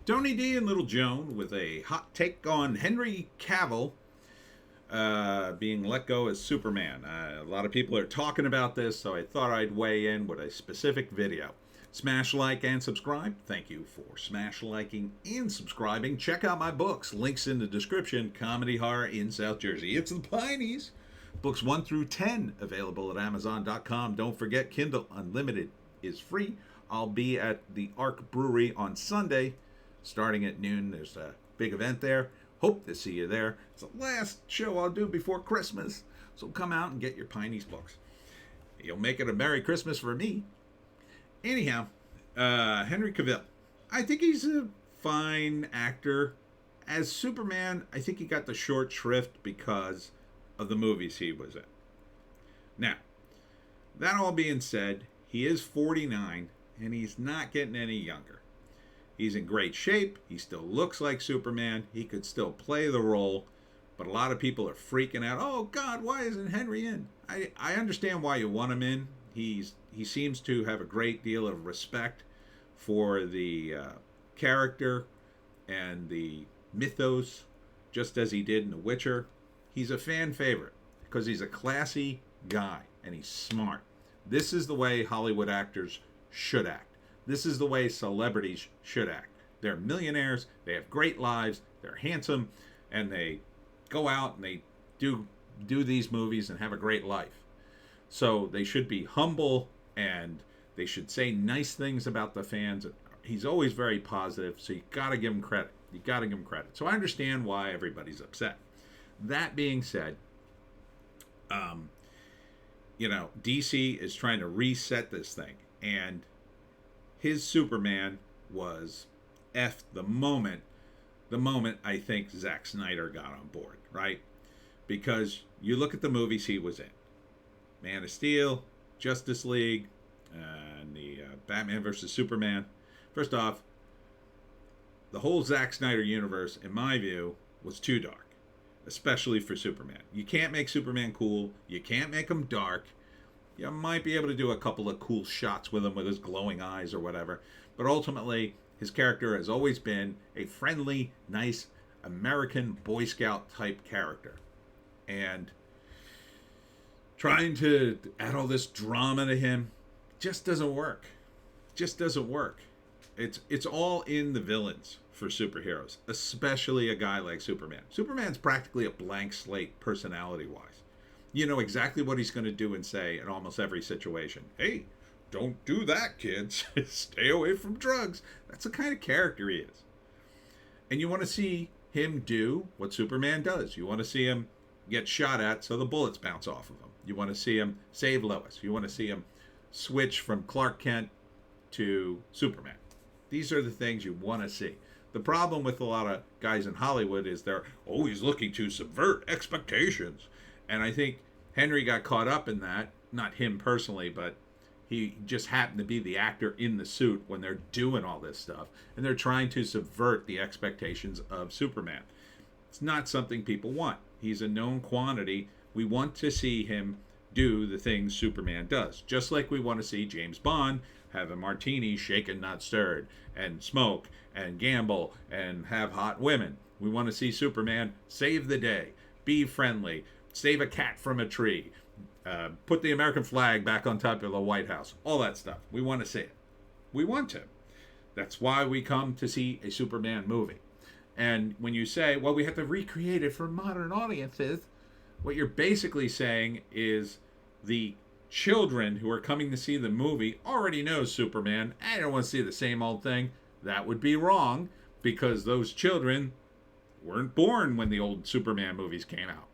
Tony D and Little Joan with a hot take on Henry Cavill being let go as Superman. A lot of people are talking about this, so I thought I'd weigh in with a specific video. Smash like and subscribe. Thank you for smash liking and subscribing. Check out my books. Links in the description. Comedy Horror in South Jersey. It's the Pineys. Books 1 through 10 available at Amazon.com. Don't forget, Kindle Unlimited is free. I'll be at the Arc Brewery on Sunday starting at noon. There's a big event there. Hope to see you there. It's the last show I'll do before Christmas. So come out and get your Pineys books. You'll make it a Merry Christmas for me. Anyhow, Henry Cavill. I think he's a fine actor. As Superman, I think he got the short shrift because of the movies he was in. Now, that all being said, he is 49 and he's not getting any younger. He's in great shape. He still looks like Superman. He could still play the role. But a lot of people are freaking out. Oh, God, why isn't Henry in? I understand why you want him in. He seems to have a great deal of respect for the character and the mythos, just as he did in The Witcher. He's a fan favorite because he's a classy guy and he's smart. This is the way Hollywood actors should act. This is the way celebrities should act. They're millionaires, they have great lives, they're handsome, and they go out and they do these movies and have a great life. So they should be humble and they should say nice things about the fans. He's always very positive, so you got to give him credit. You got to give him credit. So I understand why everybody's upset. That being said, DC is trying to reset this thing, and his Superman was effed the moment I think Zack Snyder got on board, right? Because you look at the movies he was in. Man of Steel, Justice League, and the Batman versus Superman. First off, the whole Zack Snyder universe, in my view, was too dark, especially for Superman. You can't make Superman cool. You can't make him dark. You might be able to do a couple of cool shots with him with his glowing eyes or whatever. But ultimately, his character has always been a friendly, nice, American Boy Scout type character. And trying to add all this drama to him just doesn't work. Just doesn't work. It's all in the villains for superheroes, especially a guy like Superman. Superman's practically a blank slate personality-wise. You know exactly what he's going to do and say in almost every situation. Hey, don't do that, kids. Stay away from drugs. That's the kind of character he is. And you want to see him do what Superman does. You want to see him get shot at so the bullets bounce off of him. You want to see him save Lois. You want to see him switch from Clark Kent to Superman. These are the things you want to see. The problem with a lot of guys in Hollywood is they're always looking to subvert expectations. And I think Henry got caught up in that. Not him personally, but he just happened to be the actor in the suit when they're doing all this stuff. And they're trying to subvert the expectations of Superman. It's not something people want. He's a known quantity. We want to see him do the things Superman does. Just like we want to see James Bond have a martini shaken, not stirred, and smoke, and gamble, and have hot women. We want to see Superman save the day, be friendly, save a cat from a tree, put the American flag back on top of the White House, all that stuff. We want to see it. We want to. That's why we come to see a Superman movie. And when you say, well, we have to recreate it for modern audiences, what you're basically saying is the children who are coming to see the movie already know Superman. I don't want to see the same old thing. That would be wrong because those children weren't born when the old Superman movies came out.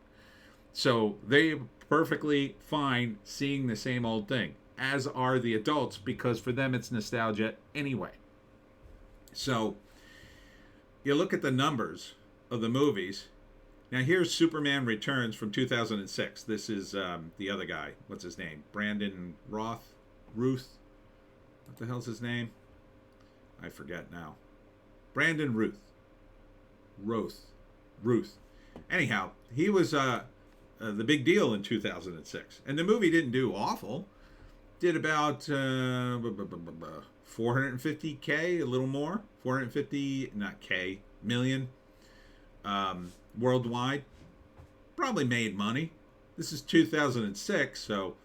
So they're perfectly fine seeing the same old thing, as are the adults, because for them it's nostalgia anyway. So you look at the numbers of the movies. Now here's Superman Returns from 2006. This is the other guy. What's his name? Brandon Ruth? What the hell's his name? I forget now. Brandon Ruth. Anyhow, he was the big deal in 2006. And the movie didn't do awful. Did about 450K, a little more, 450, not K, million worldwide. Probably made money. This is 2006, so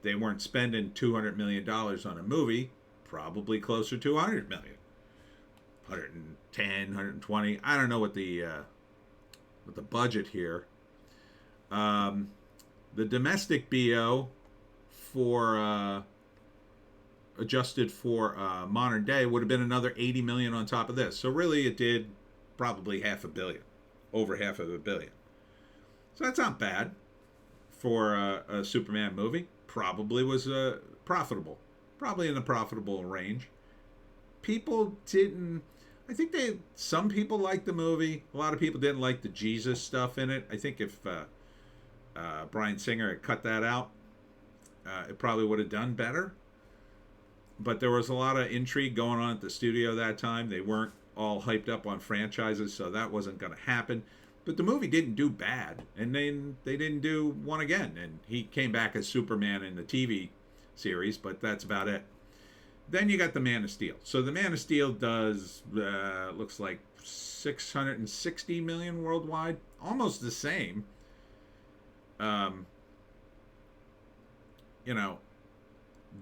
they weren't spending $200 million on a movie. Probably closer to 100 million. 110, 120. I don't know what the budget here. The domestic BO for adjusted for modern day would have been another 80 million on top of this. So really, it did probably $500 million, over $500 million. So that's not bad for a Superman movie. Probably was profitable, probably in the profitable range. People didn't. I think some people liked the movie. A lot of people didn't like the Jesus stuff in it. I think if Bryan Singer had cut that out, it probably would have done better. But there was a lot of intrigue going on at the studio that time. They weren't all hyped up on franchises, so that wasn't going to happen. But the movie didn't do bad, and then they didn't do one again. And he came back as Superman in the TV series, but that's about it. Then you got the Man of Steel. So the Man of Steel does, looks like 660 million worldwide, almost the same.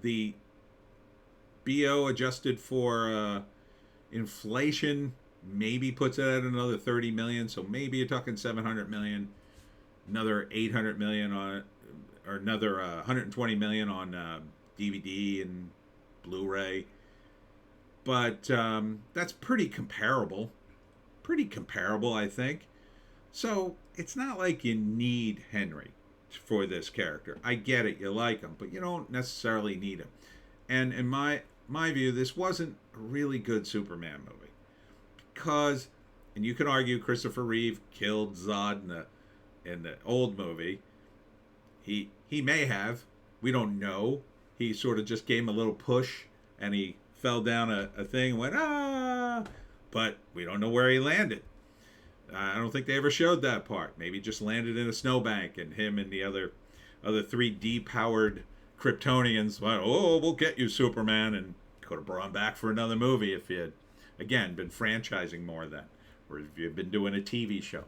The BO adjusted for inflation maybe puts it at another 30 million. So maybe you're talking 700 million, another 800 million on it, or another 120 million on DVD and Blu-ray. But that's pretty comparable. Pretty comparable, I think. So it's not like you need Henry for this character. I get it, you like him, but you don't necessarily need him. And in my view, this wasn't a really good Superman movie. Because, and you can argue Christopher Reeve killed Zod in the old movie. He may have. We don't know. He sort of just gave him a little push, and he fell down a thing and went, ah! But we don't know where he landed. I don't think they ever showed that part. Maybe just landed in a snowbank, and him and the other 3D powered Kryptonians went, oh, we'll get you, Superman, and could have brought him back for another movie if he had, again, been franchising more then, or if you've been doing a TV show.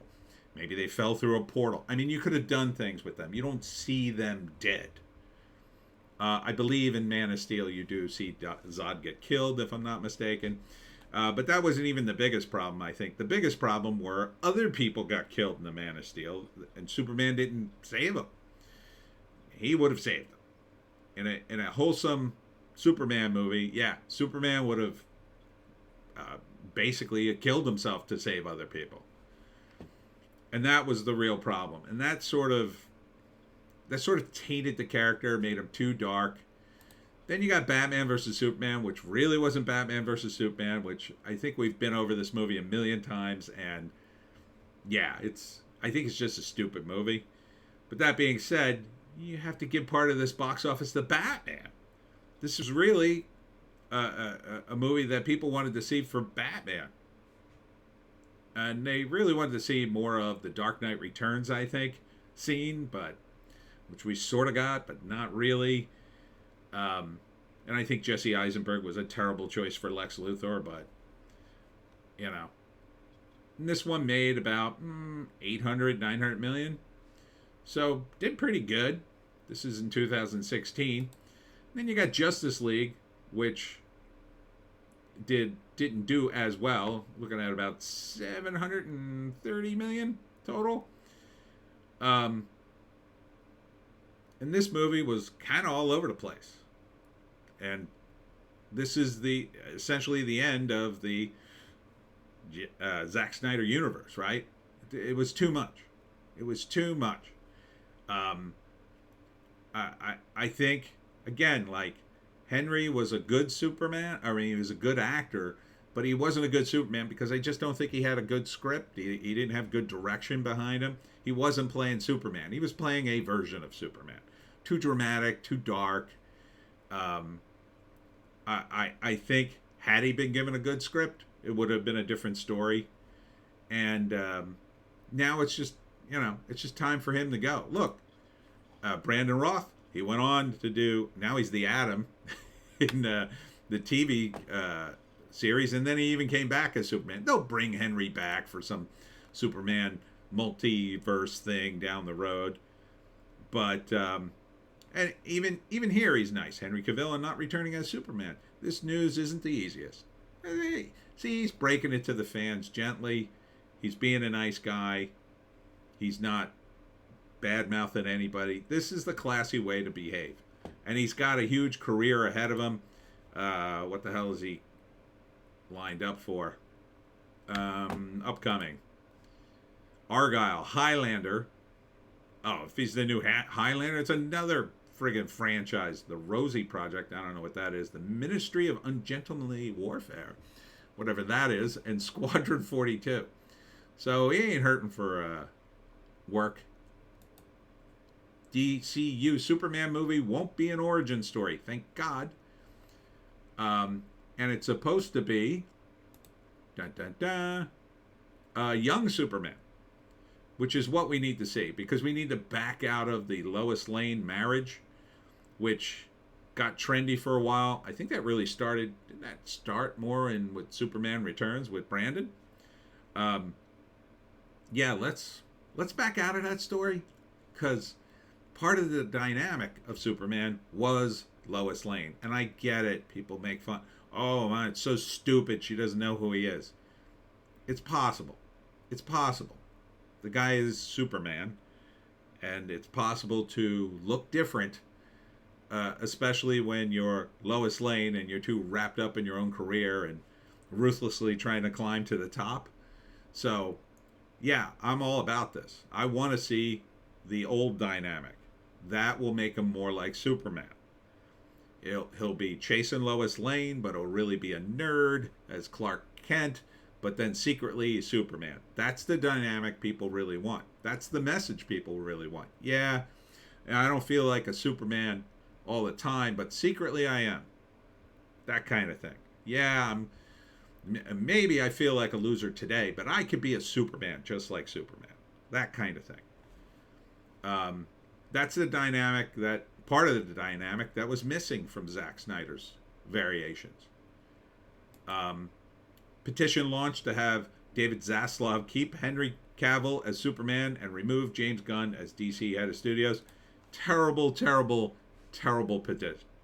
Maybe they fell through a portal. I mean, you could have done things with them. You don't see them dead. I believe in Man of Steel you do see Zod get killed, if I'm not mistaken. But that wasn't even the biggest problem, I think. The biggest problem were other people got killed in the Man of Steel, and Superman didn't save them. He would have saved them. In a wholesome Superman movie, yeah, Superman would have basically killed himself to save other people. And that was the real problem. And that sort of tainted the character, made him too dark. Then you got Batman versus Superman, which really wasn't Batman versus Superman, which I think we've been over this movie a million times. And yeah, I think it's just a stupid movie. But that being said, you have to give part of this box office to Batman. This is really a movie that people wanted to see for Batman. And they really wanted to see more of the Dark Knight Returns, I think, scene, which we sort of got, but not really. And I think Jesse Eisenberg was a terrible choice for Lex Luthor, but, and this one made about 800, 900 million. So, did pretty good. This is in 2016. Then you got Justice League, which didn't do as well. Looking at about 730 million total. And this movie was kind of all over the place. And this is essentially the end of the Zack Snyder universe, right? It was too much. It was too much. I think, again, like, Henry was a good Superman. I mean, he was a good actor, but he wasn't a good Superman because I just don't think he had a good script. He didn't have good direction behind him. He wasn't playing Superman. He was playing a version of Superman. Too dramatic, too dark. I think had he been given a good script, it would have been a different story. And now it's just time for him to go. Look, Brandon Roth, he went on to do, now he's the Atom in the TV series, and then he even came back as Superman. They'll bring Henry back for some Superman multiverse thing down the road, but and even here he's nice. Henry Cavill and not returning as Superman. This news isn't the easiest. Hey, see, he's breaking it to the fans gently. He's being a nice guy. He's not bad-mouthing anybody. This is the classy way to behave. And he's got a huge career ahead of him. What the hell is he lined up for? Upcoming. Argyle, Highlander. Oh, if he's the new Highlander, it's another friggin' franchise. The Rosie Project, I don't know what that is. The Ministry of Ungentlemanly Warfare, whatever that is, and Squadron 42. So he ain't hurting for work. DCU Superman movie won't be an origin story, thank God. And it's supposed to be young Superman, which is what we need to see, because we need to back out of the Lois Lane marriage, which got trendy for a while. I think that really started, didn't that start more in with Superman Returns with Brandon? Yeah, let's back out of that story, because part of the dynamic of Superman was Lois Lane. And I get it. People make fun. Oh, man, it's so stupid. She doesn't know who he is. It's possible. It's possible. The guy is Superman. And it's possible to look different, especially when you're Lois Lane and you're too wrapped up in your own career and ruthlessly trying to climb to the top. So, yeah, I'm all about this. I want to see the old dynamic. That will make him more like Superman. He'll be chasing Lois Lane, but he'll really be a nerd as Clark Kent, but then secretly he's Superman. That's the dynamic people really want. That's the message people really want. Yeah, I don't feel like a Superman all the time, but secretly I am. That kind of thing. Yeah, maybe I feel like a loser today, but I could be a Superman just like Superman. That kind of thing. That's the dynamic, that part of the dynamic that was missing from Zack Snyder's variations. Petition launched to have David Zaslav keep Henry Cavill as Superman and remove James Gunn as DC head of studios. Terrible, terrible, terrible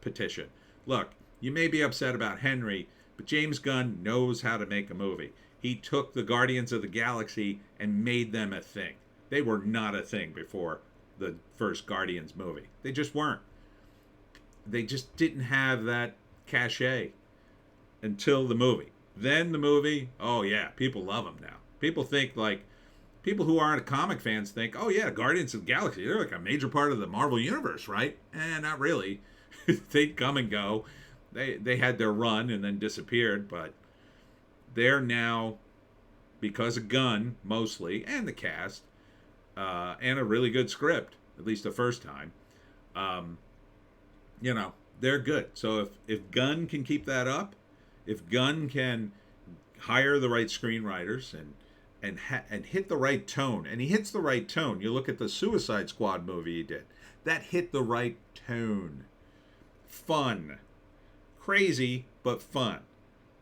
petition. Look, you may be upset about Henry, but James Gunn knows how to make a movie. He took the Guardians of the Galaxy and made them a thing. They were not a thing before the first Guardians movie. They just weren't. They just didn't have that cachet until the movie. Then the movie, oh yeah, people love them now. People think like, people who aren't comic fans think, oh yeah, Guardians of the Galaxy, they're like a major part of the Marvel Universe, right? Not really. They come and go. They had their run and then disappeared, but they're now, because of Gunn mostly, and the cast, and a really good script, at least the first time, they're good. So if Gunn can keep that up, if Gunn can hire the right screenwriters and hit the right tone, and he hits the right tone. You look at the Suicide Squad movie he did. That hit the right tone. Fun. Crazy, but fun.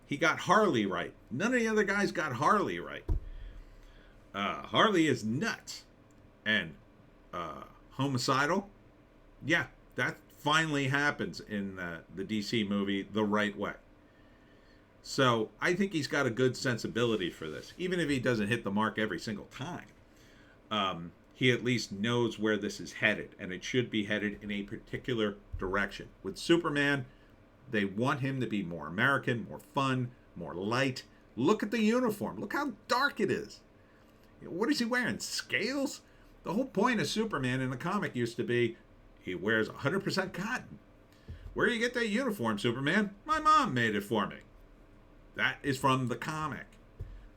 He got Harley right. None of the other guys got Harley right. Harley is nuts. And homicidal. Yeah, that finally happens in the DC movie the right way. So I think he's got a good sensibility for this. Even if he doesn't hit the mark every single time, he at least knows where this is headed, and it should be headed in a particular direction. With Superman, they want him to be more American, more fun, more light. Look at the uniform. Look how dark it is. What is he wearing? Scales? The whole point of Superman in the comic used to be he wears 100% cotton. Where do you get that uniform, Superman? My mom made it for me. That is from the comic.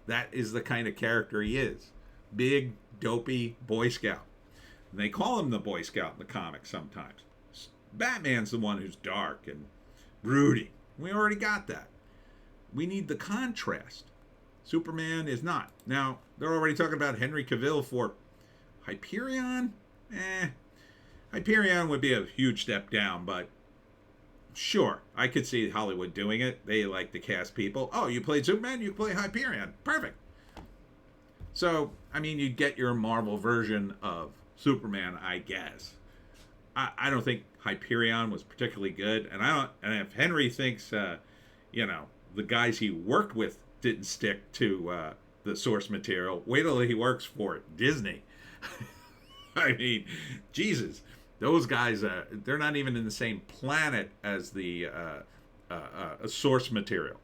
That is the kind of character he is. Big, dopey Boy Scout. And they call him the Boy Scout in the comic sometimes. Batman's the one who's dark and brooding. We already got that. We need the contrast. Superman is not. Now, they're already talking about Henry Cavill for Hyperion. Hyperion would be a huge step down, but Sure, I could see Hollywood doing it. They like to cast people. Oh, you played Superman, you play Hyperion. Perfect. So, I mean, you'd get your Marvel version of Superman, I guess. I don't think Hyperion was particularly good, and I don't. And if Henry thinks, the guys he worked with didn't stick to the source material, wait till he works for Disney. I mean, Jesus, those guys, they're not even in the same planet as the source material.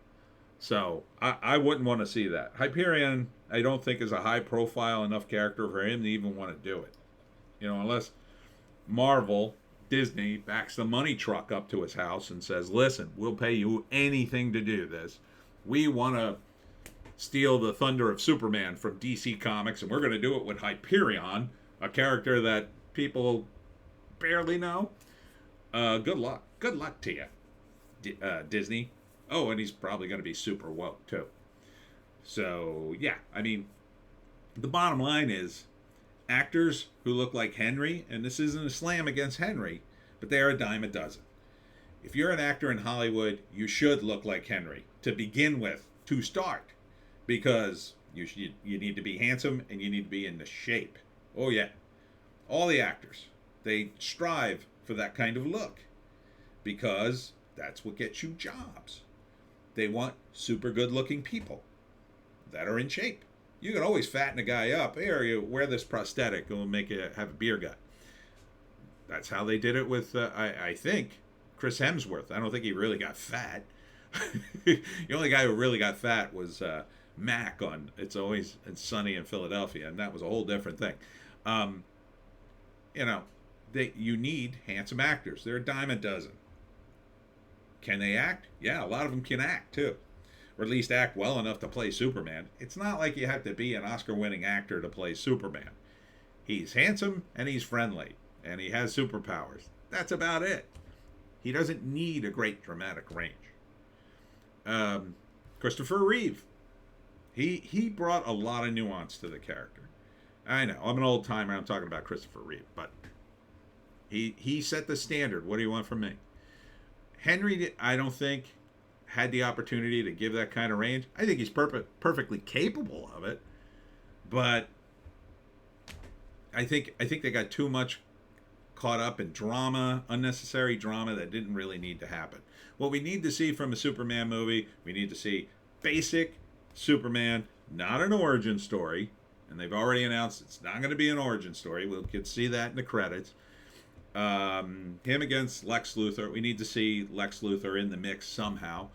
So I wouldn't want to see that. Hyperion, I don't think is a high profile enough character for him to even want to do it. Unless Marvel, Disney, backs the money truck up to his house and says, listen, we'll pay you anything to do this. We want to steal the thunder of Superman from DC Comics, and we're going to do it with Hyperion, a character that people barely know. Good luck. Good luck to you, Disney. Oh, and he's probably going to be super woke, too. So, yeah, I mean, the bottom line is actors who look like Henry, and this isn't a slam against Henry, but they are a dime a dozen. If you're an actor in Hollywood, you should look like Henry to begin with, to start, because you need to be handsome and you need to be in the shape. Oh, yeah. All the actors, they strive for that kind of look because that's what gets you jobs. They want super good looking people that are in shape. You can always fatten a guy up. Here, you wear this prosthetic and we'll make you have a beer gut. That's how they did it with, I think, Chris Hemsworth. I don't think he really got fat. The only guy who really got fat was Mac on It's Always Sunny in Philadelphia, and that was a whole different thing. You need handsome actors. They're a dime a dozen. Can they act? Yeah, a lot of them can act, too. Or at least act well enough to play Superman. It's not like you have to be an Oscar-winning actor to play Superman. He's handsome and he's friendly and he has superpowers. That's about it. He doesn't need a great dramatic range. Christopher Reeve. He brought a lot of nuance to the character. I know, I'm an old timer. I'm talking about Christopher Reeve, but he set the standard. What do you want from me? Henry, I don't think, had the opportunity to give that kind of range. I think he's perfectly capable of it, but I think they got too much caught up in drama, unnecessary drama that didn't really need to happen. What we need to see from a Superman movie, we need to see basic Superman, not an origin story, and they've already announced it's not going to be an origin story. We'll get to see that in the credits. Him against Lex Luthor. We need to see Lex Luthor in the mix somehow.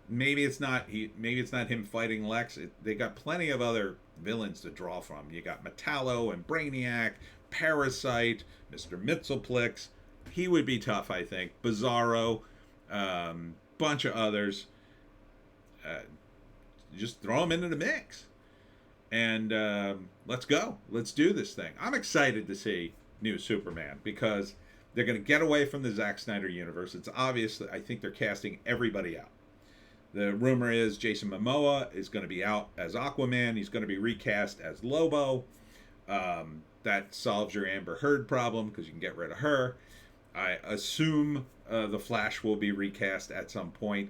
Maybe it's not him fighting Lex. They got plenty of other villains to draw from. You got Metallo and Brainiac, Parasite, Mr. Mxyzptlk. He would be tough, I think. Bizarro, bunch of others. Just throw them into the mix, and let's go. Let's do this thing. I'm excited to see new Superman because they're going to get away from the Zack Snyder universe. It's obvious that I think they're casting everybody out. The rumor is Jason Momoa is going to be out as Aquaman. He's going to be recast as Lobo. That solves your Amber Heard problem because you can get rid of her. I assume the Flash will be recast at some point.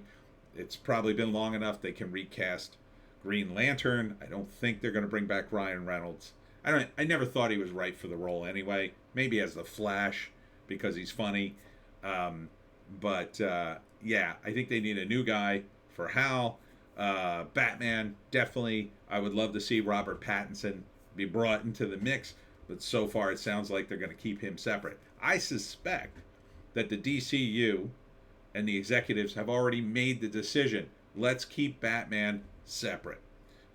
It's probably been long enough they can recast Green Lantern. I don't think they're going to bring back Ryan Reynolds. I never thought he was right for the role anyway. Maybe as the Flash because he's funny. But I think they need a new guy for Hal. Batman, definitely. I would love to see Robert Pattinson be brought into the mix, but so far it sounds like they're going to keep him separate. I suspect that the DCU and the executives have already made the decision. Let's keep Batman separate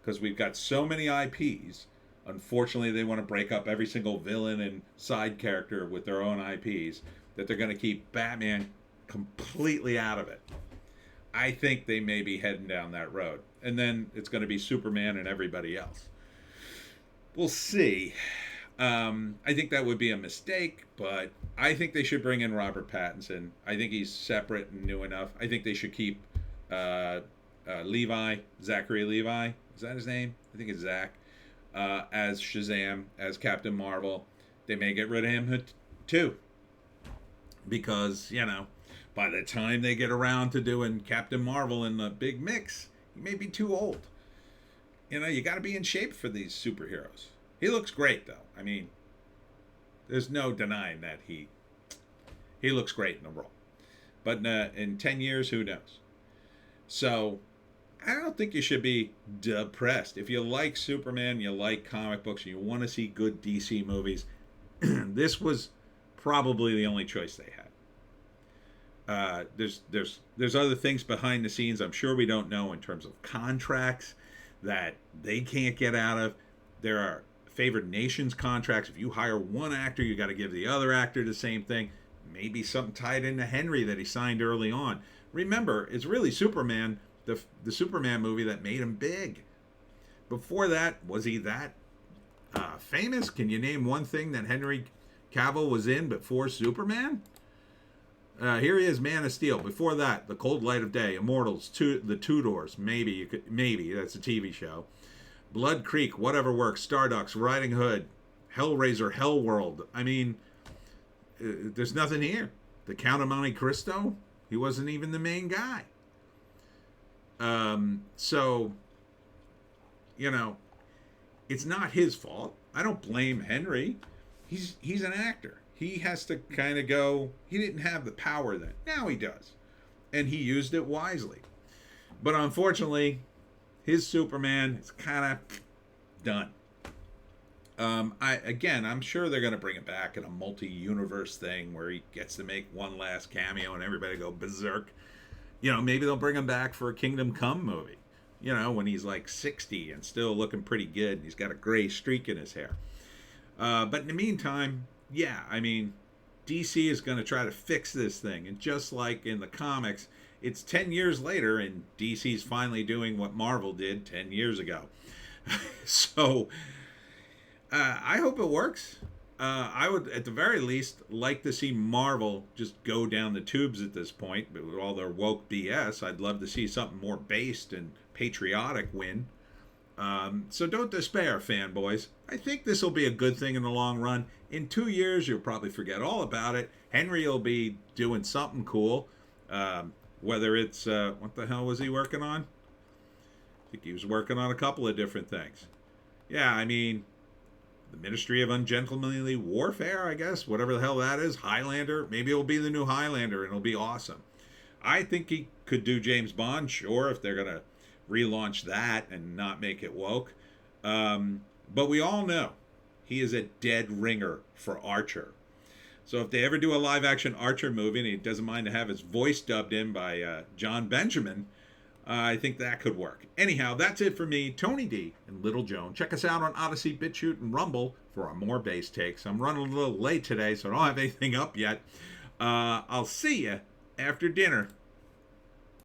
because we've got so many IPs. Unfortunately, they want to break up every single villain and side character with their own IPs that they're going to keep Batman completely out of it. I think they may be heading down that road. And then it's going to be Superman and everybody else. We'll see. I think that would be a mistake, but I think they should bring in Robert Pattinson. I think he's separate and new enough. I think they should keep Zachary Levi. Is that his name? I think it's Zach. As Shazam, as Captain Marvel. They may get rid of him too. Because, By the time they get around to doing Captain Marvel in the big mix, he may be too old. You know, you got to be in shape for these superheroes. He looks great, though. I mean, there's no denying that he looks great in the role. But in 10 years, who knows? So, I don't think you should be depressed. If you like Superman, you like comic books, and you want to see good DC movies, this was probably the only choice they had. There's other things behind the scenes I'm sure we don't know in terms of contracts that they can't get out of. There are favored nations contracts. If you hire one actor, you got to give the other actor the same thing. Maybe something tied into Henry that he signed early on. Remember, it's really Superman, the Superman movie that made him big. Before that, was he that famous? Can you name one thing that Henry Cavill was in before Superman? Here he is, Man of Steel. Before that, The Cold Light of Day, Immortals, The Tudors. Maybe that's a TV show. Blood Creek, Whatever Works, Stardust, Riding Hood, Hellraiser, Hellworld. I mean, there's nothing here. The Count of Monte Cristo, he wasn't even the main guy. So, you know, it's not his fault. I don't blame Henry. He's an actor. He has to kind of go, he didn't have the power then. Now he does. And he used it wisely. But unfortunately, his Superman is kind of done. I'm sure they're going to bring it back in a multi-universe thing where he gets to make one last cameo and everybody go berserk. You know, maybe they'll bring him back for a Kingdom Come movie. You know, when he's like 60 and still looking pretty good. He's got a gray streak in his hair. But in the meantime, yeah, I mean, DC is going to try to fix this thing. And just like in the comics, it's 10 years later and DC's finally doing what Marvel did 10 years ago. So, I hope it works. I would, at the very least, like to see Marvel just go down the tubes at this point. But with all their woke BS, I'd love to see something more based and patriotic win. So don't despair, fanboys. I think this will be a good thing in the long run. In 2 years, you'll probably forget all about it. Henry will be doing something cool. Whether it's, what the hell was he working on? I think he was working on a couple of different things. Yeah, I mean, the Ministry of Ungentlemanly Warfare, I guess, whatever the hell that is. Highlander. Maybe it'll be the new Highlander and it'll be awesome. I think he could do James Bond, sure, if they're going to relaunch that and not make it woke. But we all know he is a dead ringer for Archer. So if they ever do a live-action Archer movie and he doesn't mind to have his voice dubbed in by John Benjamin, I think that could work. Anyhow, that's it for me, Tony D and Little Joan. Check us out on Odysee, Bitchute, and Rumble for our more bass takes. I'm running a little late today, so I don't have anything up yet. I'll see you after dinner.